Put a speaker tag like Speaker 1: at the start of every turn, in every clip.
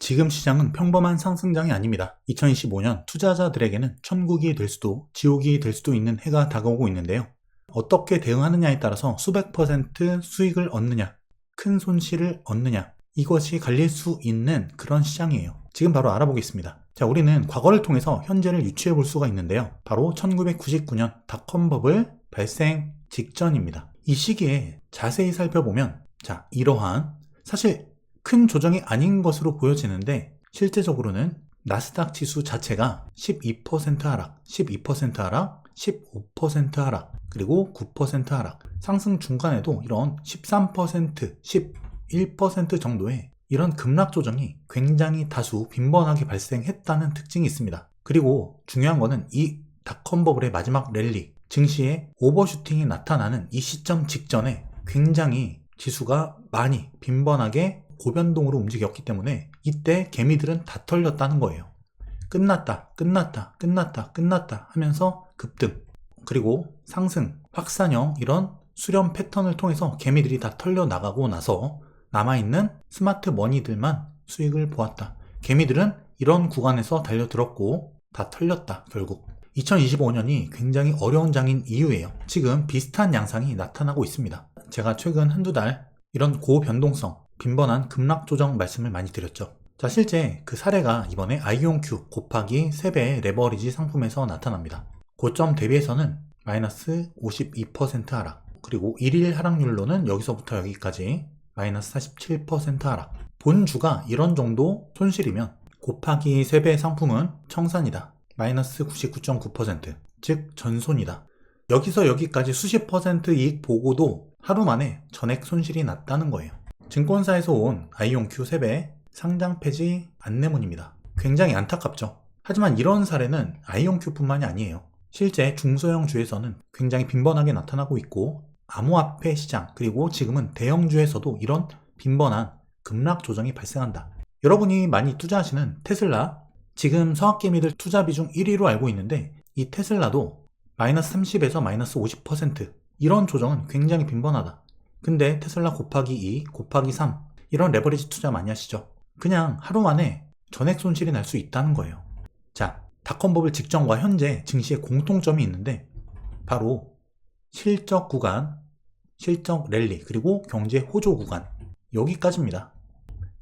Speaker 1: 지금 시장은 평범한 상승장이 아닙니다. 2025년 투자자들에게는 천국이 될 수도 지옥이 될 수도 있는 해가 다가오고 있는데요. 어떻게 대응하느냐에 따라서 수백 퍼센트 수익을 얻느냐, 큰 손실을 얻느냐, 이것이 갈릴 수 있는 그런 시장이에요. 지금 바로 알아보겠습니다. 자, 우리는 과거를 통해서 현재를 유추해 볼 수가 있는데요. 바로 1999년 닷컴 버블 발생 직전입니다. 이 시기에 자세히 살펴보면 자, 이러한 사실 큰 조정이 아닌 것으로 보여지는데 실제적으로는 나스닥 지수 자체가 12% 하락, 12% 하락, 15% 하락, 그리고 9% 하락, 상승 중간에도 이런 13%, 11% 정도의 이런 급락 조정이 굉장히 다수 빈번하게 발생했다는 특징이 있습니다. 그리고 중요한 거는 이 닷컴 버블의 마지막 랠리, 증시에 오버슈팅이 나타나는 이 시점 직전에 굉장히 지수가 많이 빈번하게 고변동으로 움직였기 때문에 이때 개미들은 다 털렸다는 거예요. 끝났다, 끝났다, 끝났다, 끝났다 하면서 급등, 그리고 상승, 확산형 이런 수렴 패턴을 통해서 개미들이 다 털려 나가고 나서 남아있는 스마트 머니들만 수익을 보았다. 개미들은 이런 구간에서 달려들었고 다 털렸다. 결국 2025년이 굉장히 어려운 장인 이유예요. 지금 비슷한 양상이 나타나고 있습니다. 제가 최근 한두 달 이런 고변동성 빈번한 급락 조정 말씀을 많이 드렸죠. 자, 실제 그 사례가 이번에 아이온큐 곱하기 3배의 레버리지 상품에서 나타납니다. 고점 대비해서는 마이너스 52% 하락, 그리고 1일 하락률로는 여기서부터 여기까지 마이너스 47% 하락. 본주가 이런 정도 손실이면 곱하기 3배의 상품은 청산이다. 마이너스 99.9%, 즉 전손이다. 여기서 여기까지 수십 퍼센트 이익 보고도 하루 만에 전액 손실이 났다는 거예요. 증권사에서 온 아이온큐 3배 상장 폐지 안내문입니다. 굉장히 안타깝죠. 하지만 이런 사례는 아이온큐뿐만이 아니에요. 실제 중소형주에서는 굉장히 빈번하게 나타나고 있고 암호화폐 시장 그리고 지금은 대형주에서도 이런 빈번한 급락 조정이 발생한다. 여러분이 많이 투자하시는 테슬라, 지금 서학개미들 투자 비중 1위로 알고 있는데 이 테슬라도 마이너스 30에서 마이너스 50% 이런 조정은 굉장히 빈번하다. 근데 테슬라 곱하기 2, 곱하기 3 이런 레버리지 투자 많이 하시죠? 그냥 하루 만에 전액 손실이 날 수 있다는 거예요. 자, 닷컴 버블 직전과 현재 증시에 공통점이 있는데 바로 실적 구간, 실적 랠리, 그리고 경제 호조 구간 여기까지입니다.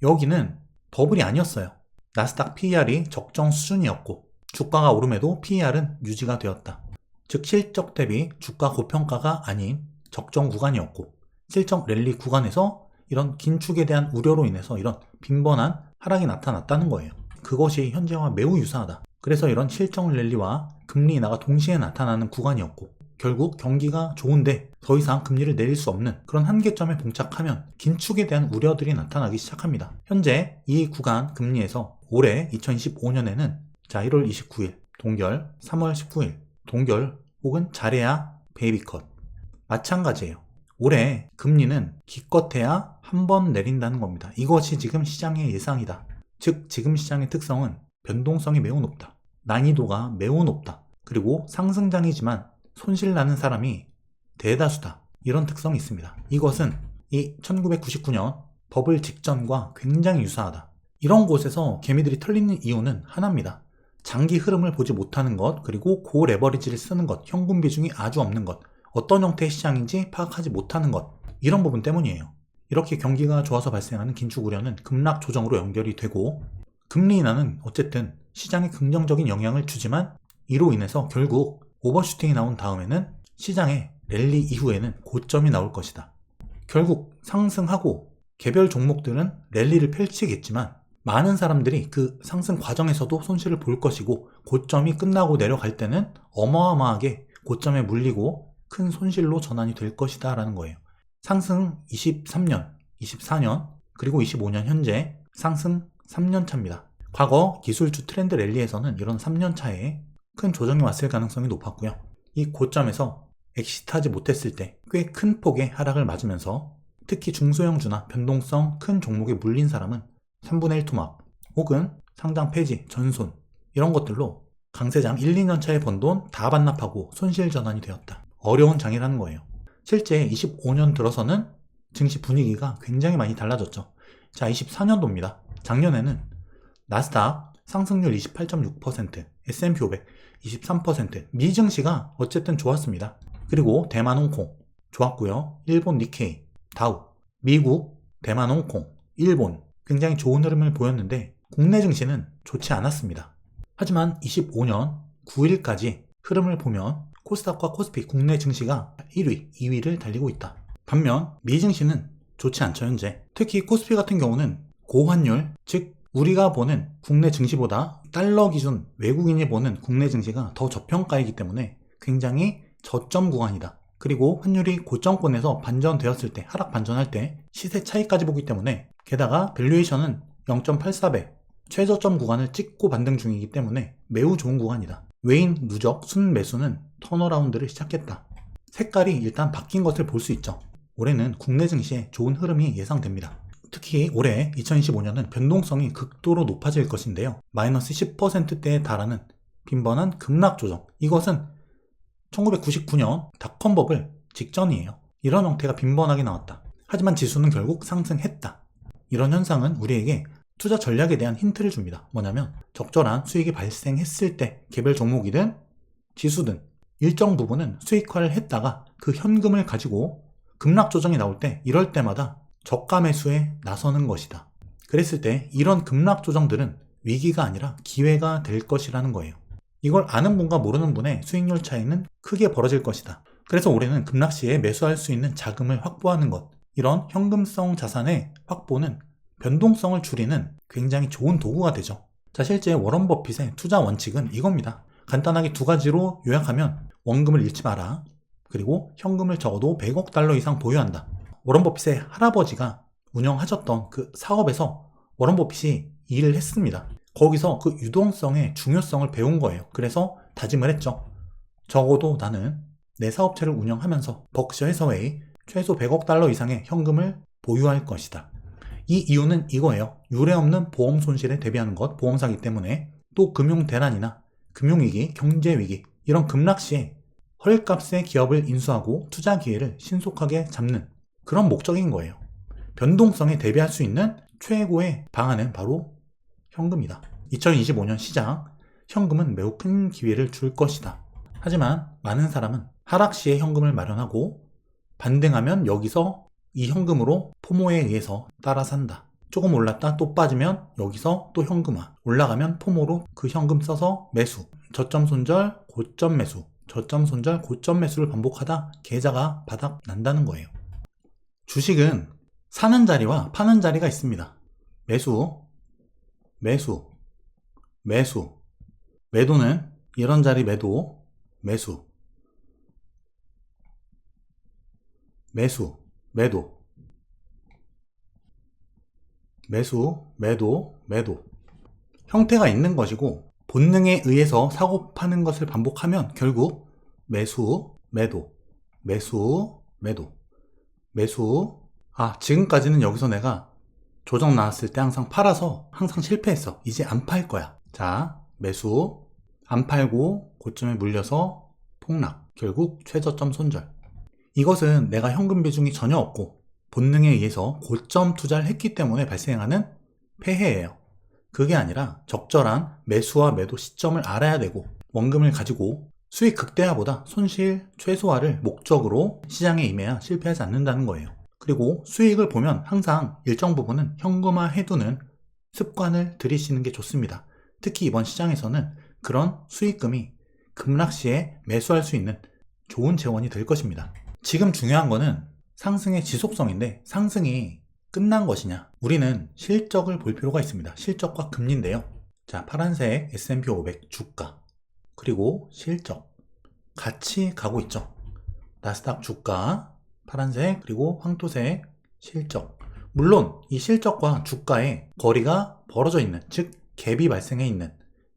Speaker 1: 여기는 버블이 아니었어요. 나스닥 PER이 적정 수준이었고 주가가 오름에도 PER은 유지가 되었다. 즉 실적 대비 주가 고평가가 아닌 적정 구간이었고 실적 랠리 구간에서 이런 긴축에 대한 우려로 인해서 이런 빈번한 하락이 나타났다는 거예요. 그것이 현재와 매우 유사하다. 그래서 이런 실적 랠리와 금리 인하가 동시에 나타나는 구간이었고 결국 경기가 좋은데 더 이상 금리를 내릴 수 없는 그런 한계점에 봉착하면 긴축에 대한 우려들이 나타나기 시작합니다. 현재 이 구간 금리에서 올해 2025년에는 자 1월 29일 동결, 3월 19일 동결 혹은 잘해야 베이비컷 마찬가지예요. 올해 금리는 기껏해야 한 번 내린다는 겁니다. 이것이 지금 시장의 예상이다. 즉 지금 시장의 특성은 변동성이 매우 높다. 난이도가 매우 높다. 그리고 상승장이지만 손실 나는 사람이 대다수다. 이런 특성이 있습니다. 이것은 이 1999년 버블 직전과 굉장히 유사하다. 이런 곳에서 개미들이 털리는 이유는 하나입니다. 장기 흐름을 보지 못하는 것, 그리고 고레버리지를 쓰는 것, 현금 비중이 아주 없는 것, 어떤 형태의 시장인지 파악하지 못하는 것, 이런 부분 때문이에요. 이렇게 경기가 좋아서 발생하는 긴축 우려는 급락 조정으로 연결이 되고 금리 인하는 어쨌든 시장에 긍정적인 영향을 주지만 이로 인해서 결국 오버슈팅이 나온 다음에는 시장의 랠리 이후에는 고점이 나올 것이다. 결국 상승하고 개별 종목들은 랠리를 펼치겠지만 많은 사람들이 그 상승 과정에서도 손실을 볼 것이고 고점이 끝나고 내려갈 때는 어마어마하게 고점에 물리고 큰 손실로 전환이 될 것이다 라는 거예요. 상승 23년, 24년, 그리고 25년 현재 상승 3년 차입니다. 과거 기술주 트렌드 랠리에서는 이런 3년 차에 큰 조정이 왔을 가능성이 높았고요. 이 고점에서 엑시트하지 못했을 때 꽤 큰 폭의 하락을 맞으면서 특히 중소형주나 변동성 큰 종목에 물린 사람은 3분의 1 토막 혹은 상장 폐지, 전손 이런 것들로 강세장 1, 2년 차에 번 돈 다 반납하고 손실 전환이 되었다. 어려운 장이라는 거예요. 실제 25년 들어서는 증시 분위기가 굉장히 많이 달라졌죠. 자, 24년도입니다. 작년에는 나스닥 상승률 28.6%, S&P 500 23%, 미 증시가 어쨌든 좋았습니다. 그리고 대만 홍콩 좋았고요. 일본 니케이, 다우, 미국, 대만 홍콩, 일본 굉장히 좋은 흐름을 보였는데 국내 증시는 좋지 않았습니다. 하지만 25년 9일까지 흐름을 보면 코스닥과 코스피 국내 증시가 1위, 2위를 달리고 있다. 반면 미 증시는 좋지 않죠, 현재. 특히 코스피 같은 경우는 고환율, 즉 우리가 보는 국내 증시보다 달러 기준 외국인이 보는 국내 증시가 더 저평가이기 때문에 굉장히 저점 구간이다. 그리고 환율이 고점권에서 반전되었을 때, 하락 반전할 때 시세 차이까지 보기 때문에, 게다가 밸류에이션은 0.84배, 최저점 구간을 찍고 반등 중이기 때문에 매우 좋은 구간이다. 외인 누적 순매수는 턴어라운드를 시작했다. 색깔이 일단 바뀐 것을 볼 수 있죠. 올해는 국내 증시에 좋은 흐름이 예상됩니다. 특히 올해 2025년은 변동성이 극도로 높아질 것인데요. 마이너스 10%대에 달하는 빈번한 급락 조정. 이것은 1999년 닷컴 버블 직전이에요. 이런 형태가 빈번하게 나왔다. 하지만 지수는 결국 상승했다. 이런 현상은 우리에게 투자 전략에 대한 힌트를 줍니다. 뭐냐면 적절한 수익이 발생했을 때 개별 종목이든 지수든 일정 부분은 수익화를 했다가 그 현금을 가지고 급락 조정이 나올 때, 이럴 때마다 저가 매수에 나서는 것이다. 그랬을 때 이런 급락 조정들은 위기가 아니라 기회가 될 것이라는 거예요. 이걸 아는 분과 모르는 분의 수익률 차이는 크게 벌어질 것이다. 그래서 올해는 급락 시에 매수할 수 있는 자금을 확보하는 것, 이런 현금성 자산의 확보는 변동성을 줄이는 굉장히 좋은 도구가 되죠. 자, 실제 워런 버핏의 투자 원칙은 이겁니다. 간단하게 두 가지로 요약하면 원금을 잃지 마라. 그리고 현금을 적어도 100억 달러 이상 보유한다. 워런 버핏의 할아버지가 운영하셨던 그 사업에서 워런 버핏이 일을 했습니다. 거기서 그 유동성의 중요성을 배운 거예요. 그래서 다짐을 했죠. 적어도 나는 내 사업체를 운영하면서 버크셔 해서웨이 최소 100억 달러 이상의 현금을 보유할 것이다. 이 이유는 이거예요. 유례없는 보험 손실에 대비하는 것, 보험사기 때문에. 또 금융대란이나 금융위기, 경제위기, 이런 급락 시에 헐값의 기업을 인수하고 투자 기회를 신속하게 잡는 그런 목적인 거예요. 변동성에 대비할 수 있는 최고의 방안은 바로 현금이다. 2025년 시장, 현금은 매우 큰 기회를 줄 것이다. 하지만 많은 사람은 하락 시에 현금을 마련하고 반등하면 여기서 이 현금으로 포모에 의해서 따라 산다. 조금 올랐다 또 빠지면 여기서 또 현금화, 올라가면 포모로 그 현금 써서 매수, 저점 손절, 고점 매수, 저점 손절, 고점 매수를 반복하다 계좌가 바닥 난다는 거예요. 주식은 사는 자리와 파는 자리가 있습니다. 매수, 매수, 매수. 매도는 이런 자리 매도, 매수, 매수, 매도, 매수, 매도, 매도. 형태가 있는 것이고 본능에 의해서 사고 파는 것을 반복하면 결국 매수, 매도, 매수, 매도, 매수. 지금까지는 여기서 내가 조정 나왔을 때 항상 팔아서 항상 실패했어. 이제 안 팔 거야. 자, 매수, 안 팔고 고점에 물려서 폭락, 결국 최저점 손절. 이것은 내가 현금 비중이 전혀 없고 본능에 의해서 고점 투자를 했기 때문에 발생하는 폐해예요. 그게 아니라 적절한 매수와 매도 시점을 알아야 되고, 원금을 가지고 수익 극대화보다 손실 최소화를 목적으로 시장에 임해야 실패하지 않는다는 거예요. 그리고 수익을 보면 항상 일정 부분은 현금화 해두는 습관을 들이시는 게 좋습니다. 특히 이번 시장에서는 그런 수익금이 급락 시에 매수할 수 있는 좋은 재원이 될 것입니다. 지금 중요한 거는 상승의 지속성인데, 상승이 끝난 것이냐? 우리는 실적을 볼 필요가 있습니다. 실적과 금리인데요. 자, 파란색 S&P 500 주가, 그리고 실적 같이 가고 있죠. 나스닥 주가 파란색, 그리고 황토색 실적. 물론 이 실적과 주가의 거리가 벌어져 있는, 즉 갭이 발생해 있는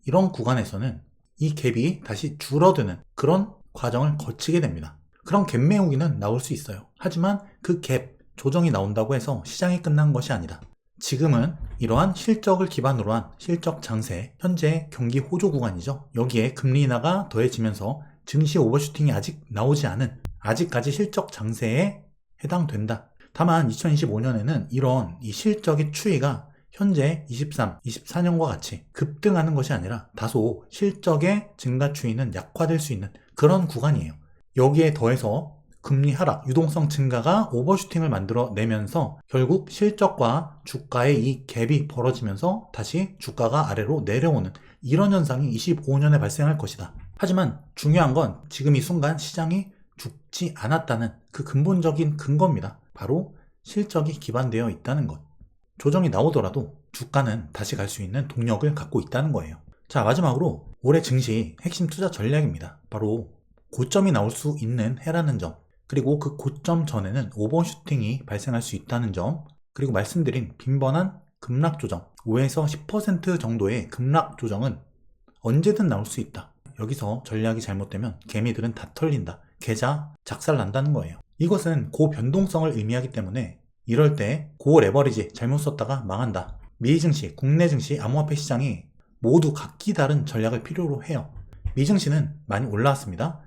Speaker 1: 이런 구간에서는 이 갭이 다시 줄어드는 그런 과정을 거치게 됩니다. 그런 갭 메우기는 나올 수 있어요. 하지만 그 갭 조정이 나온다고 해서 시장이 끝난 것이 아니다. 지금은 이러한 실적을 기반으로 한 실적 장세, 현재 경기 호조 구간이죠. 여기에 금리 인하가 더해지면서 증시 오버슈팅이 아직 나오지 않은, 아직까지 실적 장세에 해당된다. 다만 2025년에는 이런 이 실적의 추이가 현재 23, 24년과 같이 급등하는 것이 아니라 다소 실적의 증가 추이는 약화될 수 있는 그런 구간이에요. 여기에 더해서 금리 하락, 유동성 증가가 오버슈팅을 만들어내면서 결국 실적과 주가의 이 갭이 벌어지면서 다시 주가가 아래로 내려오는 이런 현상이 25년에 발생할 것이다. 하지만 중요한 건 지금 이 순간 시장이 죽지 않았다는 그 근본적인 근거입니다. 바로 실적이 기반되어 있다는 것. 조정이 나오더라도 주가는 다시 갈 수 있는 동력을 갖고 있다는 거예요. 자, 마지막으로 올해 증시 핵심 투자 전략입니다. 바로 고점이 나올 수 있는 해라는 점, 그리고 그 고점 전에는 오버슈팅이 발생할 수 있다는 점, 그리고 말씀드린 빈번한 급락 조정, 5에서 10% 정도의 급락 조정은 언제든 나올 수 있다. 여기서 전략이 잘못되면 개미들은 다 털린다. 계좌 작살난다는 거예요. 이것은 고변동성을 의미하기 때문에 이럴 때 고레버리지 잘못 썼다가 망한다. 미 증시, 국내 증시, 암호화폐 시장이 모두 각기 다른 전략을 필요로 해요. 미 증시는 많이 올라왔습니다.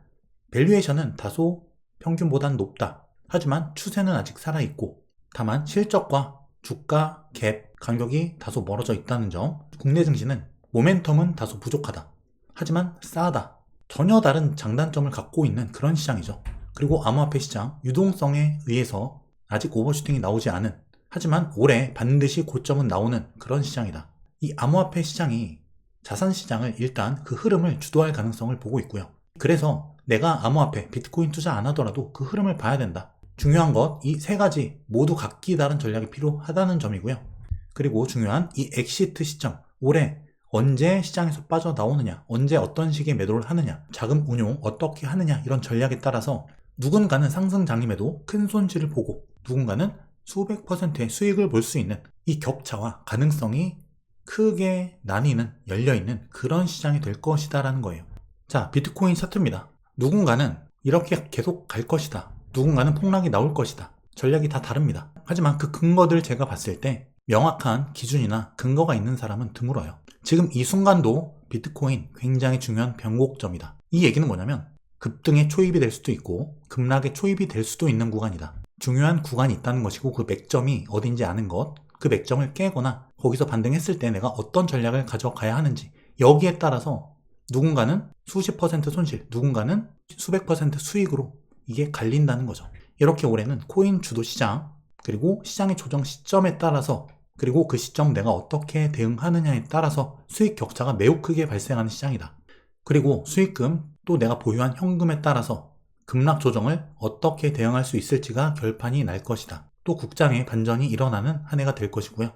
Speaker 1: 밸류에이션은 다소 평균보단 높다. 하지만 추세는 아직 살아있고 다만 실적과 주가 갭 간격이 다소 멀어져 있다는 점. 국내 증시는 모멘텀은 다소 부족하다. 하지만 싸다. 전혀 다른 장단점을 갖고 있는 그런 시장이죠. 그리고 암호화폐 시장, 유동성에 의해서 아직 오버슈팅이 나오지 않은, 하지만 올해 반드시 고점은 나오는 그런 시장이다. 이 암호화폐 시장이 자산시장을 일단 그 흐름을 주도할 가능성을 보고 있고요. 그래서 내가 암호화폐, 비트코인 투자 안 하더라도 그 흐름을 봐야 된다. 중요한 것, 이 세 가지 모두 각기 다른 전략이 필요하다는 점이고요. 그리고 중요한 이 엑시트 시점, 올해 언제 시장에서 빠져나오느냐, 언제 어떤 식의 매도를 하느냐, 자금 운용 어떻게 하느냐, 이런 전략에 따라서 누군가는 상승 장림에도 큰 손실을 보고 누군가는 수백 %의 수익을 볼 수 있는 이 격차와 가능성이 크게 나뉘는, 열려있는 그런 시장이 될 것이다 라는 거예요. 자, 비트코인 차트입니다. 누군가는 이렇게 계속 갈 것이다. 누군가는 폭락이 나올 것이다. 전략이 다 다릅니다. 하지만 그 근거들 제가 봤을 때 명확한 기준이나 근거가 있는 사람은 드물어요. 지금 이 순간도 비트코인 굉장히 중요한 변곡점이다. 이 얘기는 뭐냐면 급등의 초입이 될 수도 있고 급락의 초입이 될 수도 있는 구간이다. 중요한 구간이 있다는 것이고 그 맥점이 어딘지 아는 것, 그 맥점을 깨거나 거기서 반등했을 때 내가 어떤 전략을 가져가야 하는지, 여기에 따라서 누군가는 수십 % 손실, 누군가는 수백 % 수익으로 이게 갈린다는 거죠. 이렇게 올해는 코인 주도 시장, 그리고 시장의 조정 시점에 따라서, 그리고 그 시점 내가 어떻게 대응하느냐에 따라서 수익 격차가 매우 크게 발생하는 시장이다. 그리고 수익금, 또 내가 보유한 현금에 따라서 급락 조정을 어떻게 대응할 수 있을지가 결판이 날 것이다. 또 국장의 반전이 일어나는 한 해가 될 것이고요.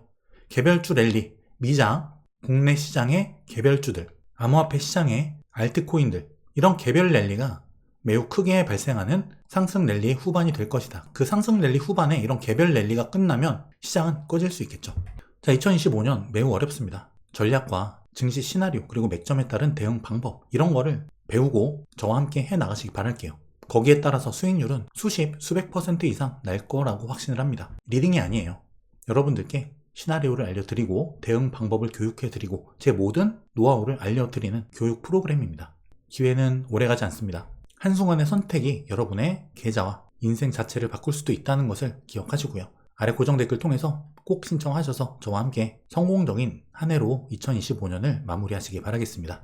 Speaker 1: 개별주 랠리, 미장, 국내 시장의 개별주들, 암호화폐 시장의 알트코인들, 이런 개별 랠리가 매우 크게 발생하는 상승 랠리의 후반이 될 것이다. 그 상승 랠리 후반에 이런 개별 랠리가 끝나면 시장은 꺼질 수 있겠죠. 자, 2025년 매우 어렵습니다. 전략과 증시 시나리오, 그리고 맥점에 따른 대응 방법, 이런 거를 배우고 저와 함께 해 나가시기 바랄게요. 거기에 따라서 수익률은 수백 % 이상 날 거라고 확신을 합니다. 리딩이 아니에요. 여러분들께 시나리오를 알려드리고 대응 방법을 교육해드리고 제 모든 노하우를 알려드리는 교육 프로그램입니다. 기회는 오래가지 않습니다. 한순간의 선택이 여러분의 계좌와 인생 자체를 바꿀 수도 있다는 것을 기억하시고요. 아래 고정 댓글 통해서 꼭 신청하셔서 저와 함께 성공적인 한 해로 2025년을 마무리하시기 바라겠습니다.